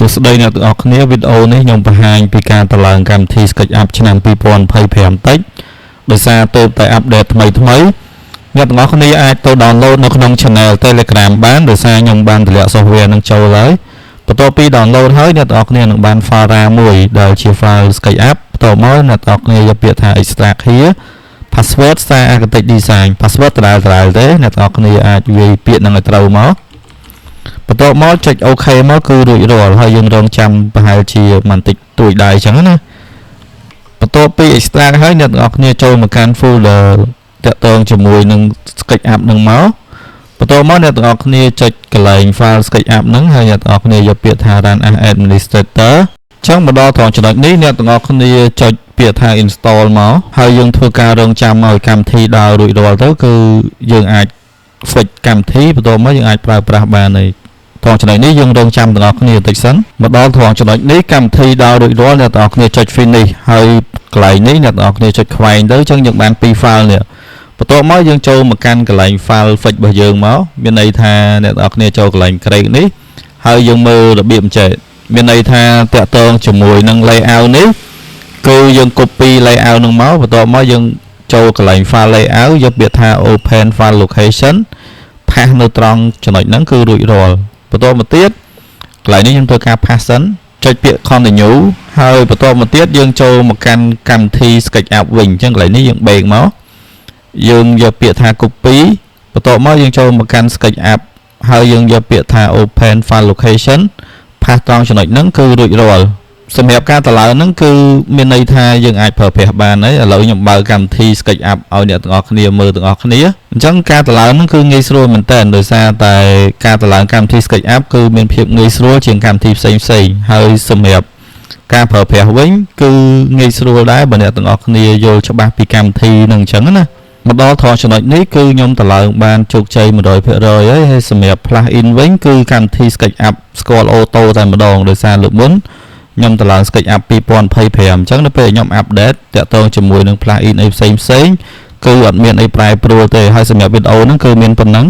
សួស្តីអ្នកទាំងអស់គ្នាវីដេអូនេះខ្ញុំបង្ហាញពីការតឡើងកម្មវិធី SketchUp ឆ្នាំ2025តិចដោយសារទើបតែអាប់ដេតថ្មីអ្នកទាំងអស់គ្នាអាចទៅ download នៅក្នុង channel Telegram បានដោយសារខ្ញុំបានតម្លាក់ software នឹងចូលហើយបន្ទាប់ពី download ហើយអ្នកទាំងអស់គ្នានឹងបាន file មួយដែលជា file SketchUp បន្ទាប់មកអ្នកទាំងអស់គ្នាយកពាក្យថា extract here password Star Architect Design password ដដែលទេអ្នកទាំងអស់គ្នាអាចវាយពាក្យនឹងឲ្យត្រូវមកបន្ទាប់មកចុច OK មកគឺរួចរាល់ហើយយើងរងចាំប្រហែលជាបន្តិចទួយដែរអញ្ចឹងណាបន្ទាប់ពី extract ហើយអ្នកទាំងអស់គ្នាចូលមកកាន់ folder តាក់ទងជាមួយនឹង SketchUp នឹងមកបន្ទាប់មកអ្នកទាំងអស់គ្នាចុចកន្លែង file SketchUp នឹងហើយអ្នកទាំងអស់គ្នាយកពាក្យថា run as administrator អញ្ចឹងមកដល់ត្រង់ចំណុចនេះអ្នកទាំងអស់គ្នាចុចពាក្យថា install មកហើយយើងធ្វើការរងចាំឲ្យកម្មវិធីដើររួចរាល់ទៅគឺយើងអាច fix កម្មវិធីបន្ទាប់មកយើងអាចប្រើប្រាស់បានហើយត្រង់ចំណុចនេះយើងរងចាំទាំងអស់គ្នាបន្តិចសិនមកដល់ត្រង់ចំណុចនេះកម្មវិធីដើររួចរាល់អ្នកទាំងអស់គ្នាចុច finish ហើយកន្លែងនេះអ្នកទាំងអស់គ្នាចុចខ្វែងទៅអញ្ចឹងយើងបាន2 file នេះបន្ទាប់មកយើងចូលមកកាន់កន្លែង file fix របស់យើងមកមានន័យថាអ្នកទាំងអស់គ្នាចូលកន្លែង create នេះហើយយើងមើលរបៀបអញ្ចេះមានន័យថាតាក់ទងជាមួយនឹង layout នេះគឺយើង copy layout នឹងមកបន្ទាប់មកយើងចូលកន្លែង file layout យកពាក្យថា open file location ផាសនៅត្រង់ចំណុចហ្នឹងគឺរួចរាល់បន្ទាប់មកទៀតកន្លែងនេះយើងធ្វើការ pass សិនចុចពាក្យ continue ហើយបន្ទាប់មកទៀតយើងចូលមកកាន់កម្មវិធី SketchUp វិញអញ្ចឹងកន្លែងនេះយើង break មកយើងយកពាក្យថា copy បន្ទាប់មកយើងចូលមកកាន់ SketchUp ហើយយើងយកពាក្យថា open file location ផាសត្រង់ចំណុចហ្នឹងគឺរួចរាល់សម្រាប់ការតឡើងហ្នឹងគឺមានន័យថាយើងអាចប្រើប្រាស់បានហើយឥឡូវខ្ញុំបើកកម្មវិធី SketchUp ឲ្យអ្នកទាំងអស់គ្នាមើលទាំងអស់គ្នាអញ្ចឹងការតឡើងហ្នឹងគឺងាយស្រួលមែនតើដោយសារតែការតឡើងកម្មវិធី SketchUp គឺមានភាពងាយស្រួលជាងកម្មវិធីផ្សេងហើយសម្រាប់ការប្រើប្រាស់វិញគឺងាយស្រួលដែរបើអ្នកទាំងអស់គ្នាយល់ច្បាស់ពីកម្មវិធីហ្នឹងអញ្ចឹងណាមកដល់ត្រង់ចំណុចនេះគឺខ្ញុំតឡើងបានជោគជ័យ 100% ហើយសម្រាប់ plugin វិញគឺកម្មវិធី SketchUp ស្គាល់អូតូតែម្ដងដោយសារលើកមុនខ្ញុំតឡើង SketchUp 2025អញ្ចឹងនៅពេលខ្ញុំអាប់ដេតតាក់ទងជាមួយនឹង plugin អីផ្សេងគឺអត់មានអីប្រែប្រួលទេហើយសម្រាប់វីដេអូហ្នឹងគឺមានប៉ុណ្ណឹង